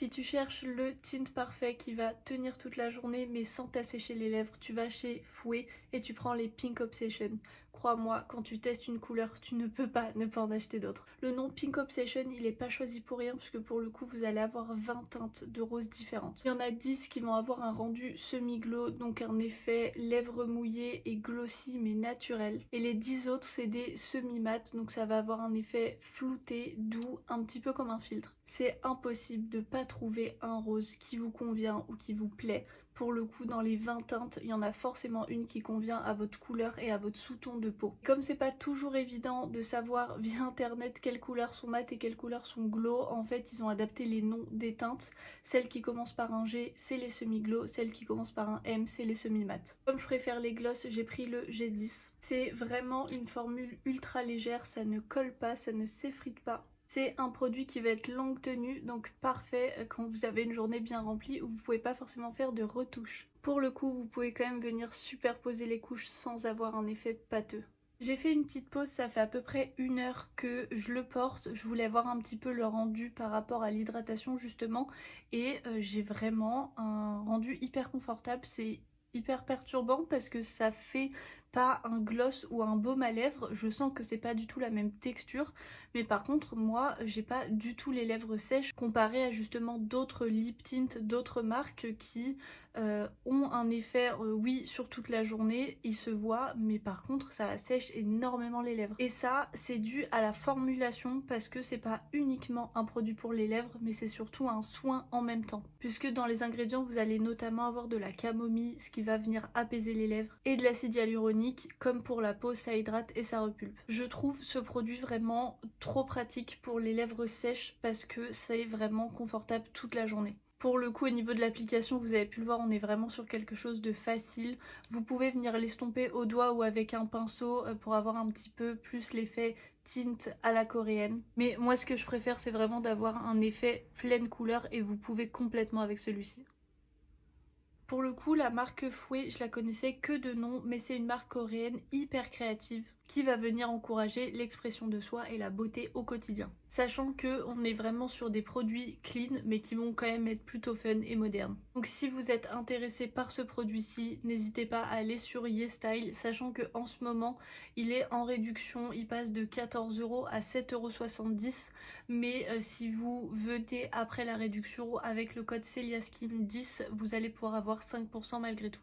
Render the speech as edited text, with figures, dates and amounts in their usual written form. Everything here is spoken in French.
Si tu cherches le tint parfait qui va tenir toute la journée mais sans t'assécher les lèvres, tu vas chez Fouet et tu prends les Pink Obsession. Crois-moi, quand tu testes une couleur, tu ne peux pas ne pas en acheter d'autres. Le nom Pink Obsession, il n'est pas choisi pour rien puisque pour le coup, vous allez avoir 20 teintes de roses différentes. Il y en a 10 qui vont avoir un rendu semi-glow, donc un effet lèvres mouillées et glossy mais naturel. Et les 10 autres, c'est des semi-mat, donc ça va avoir un effet flouté, doux, un petit peu comme un filtre. C'est impossible de pas trouver un rose qui vous convient ou qui vous plaît. Pour le coup, dans les 20 teintes, il y en a forcément une qui convient à votre couleur et à votre sous-ton de peau. Comme c'est pas toujours évident de savoir via internet quelles couleurs sont mat et quelles couleurs sont glow, en fait ils ont adapté les noms des teintes. Celles qui commencent par un G, c'est les semi-glow, celles qui commencent par un M, c'est les semi-mat. Comme je préfère les gloss, j'ai pris le G10. C'est vraiment une formule ultra légère, ça ne colle pas, ça ne s'effrite pas. C'est un produit qui va être longue tenue, donc parfait quand vous avez une journée bien remplie où vous pouvez pas forcément faire de retouches. Pour le coup, vous pouvez quand même venir superposer les couches sans avoir un effet pâteux. J'ai fait une petite pause, ça fait à peu près 1 heure que je le porte. Je voulais voir un petit peu le rendu par rapport à l'hydratation justement et j'ai vraiment un rendu hyper confortable. C'est hyper perturbant parce que ça fait pas un gloss ou un baume à lèvres, je sens que c'est pas du tout la même texture, mais par contre moi j'ai pas du tout les lèvres sèches comparé à justement d'autres lip tints, d'autres marques qui ont un effet oui sur toute la journée, il se voit, mais par contre ça assèche énormément les lèvres. Et ça c'est dû à la formulation parce que c'est pas uniquement un produit pour les lèvres, mais c'est surtout un soin en même temps. Puisque dans les ingrédients vous allez notamment avoir de la camomille, ce qui va venir apaiser les lèvres, et de l'acide hyaluronique, comme pour la peau ça hydrate et ça repulpe. Je trouve ce produit vraiment trop pratique pour les lèvres sèches parce que c'est vraiment confortable toute la journée. Pour le coup, au niveau de l'application, vous avez pu le voir, on est vraiment sur quelque chose de facile. Vous pouvez venir l'estomper au doigt ou avec un pinceau pour avoir un petit peu plus l'effet tint à la coréenne. Mais moi, ce que je préfère, c'est vraiment d'avoir un effet pleine couleur et vous pouvez complètement avec celui-ci. Pour le coup, la marque Fouet, je la connaissais que de nom, mais c'est une marque coréenne hyper créative qui va venir encourager l'expression de soi et la beauté au quotidien. Sachant que on est vraiment sur des produits clean, mais qui vont quand même être plutôt fun et modernes. Donc si vous êtes intéressé par ce produit-ci, n'hésitez pas à aller sur YesStyle, sachant que en ce moment, il est en réduction, il passe de 14 € à 7,70 €, mais si vous venez après la réduction avec le code CeliaSkin10, vous allez pouvoir avoir 5% malgré tout.